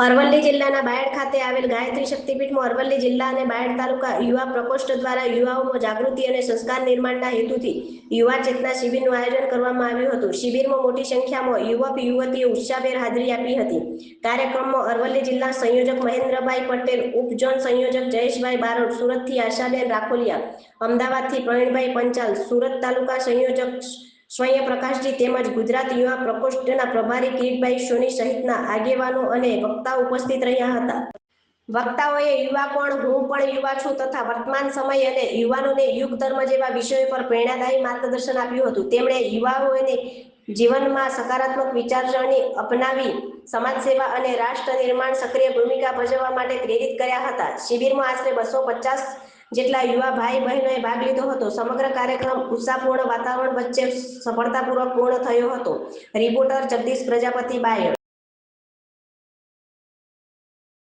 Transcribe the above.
અરવલ્લી જિલ્લાના બાયડ ખાતે આવેલ ગાયત્રી શક્તિપીઠમાં અરવલ્લી જિલ્લા અને બાયડ તાલુકા યુવા પ્રકોષ્ઠ દ્વારા યુવાઓમાં જાગૃતિ અને સંસ્કાર નિર્માણના હેતુથી યુવા ચેતના શિબિરનું આયોજન કરવામાં આવ્યું હતું। શિબિરમાં મોટી સંખ્યામાં યુવક યુવતીઓ ઉત્સાહભેર હાજરી આપી હતી। કાર્યક્રમમાં અરવલ્લી જિલ્લા સંયોજક મહેન્દ્રભાઈ પટેલ, ઉપઝોન સંયોજક જયેશભાઈ બારોટ, સુરતથી આશાબેન રાખોલિયા, અમદાવાદથી પ્રવીણભાઈ પંચાલ, સુરત તાલુકા સંયોજક સ્વયં પ્રકાશજી તેમજ ગુજરાત યુવા પ્રકોષ્ઠના પ્રભારી કિરીટભાઈ સોની સહિતના આગેવાનો અને વક્તાઓ ઉપસ્થિત રહ્યા હતા। વક્તાઓએ યુવા કોણ, હું પણ યુવા છું તથા વર્તમાન સમય અને યુવાનોને યુગ ધર્મ જેવા વિષયો પર પ્રેરણાદાયી માર્ગદર્શન આપ્યું હતું। તેમણે યુવાઓને જીવનમાં સકારાત્મક વિચારસરણી અપનાવી સમાજ સેવા અને રાષ્ટ્ર નિર્માણ સક્રિય ભૂમિકા ભજવવા માટે પ્રેરિત કર્યા હતા। શિબિરમાં આશરે 250 જેટલા યુવા ભાઈ બહેનોએ ભાગ લીધો હતો। સમગ્ર કાર્યક્રમ ઉત્સાહપૂર્ણ વાતાવરણ વચ્ચે સફળતાપૂર્વક પૂર્ણ થયો હતો। રિપોર્ટર જગદીશ પ્રજાપતિ, બાયડ।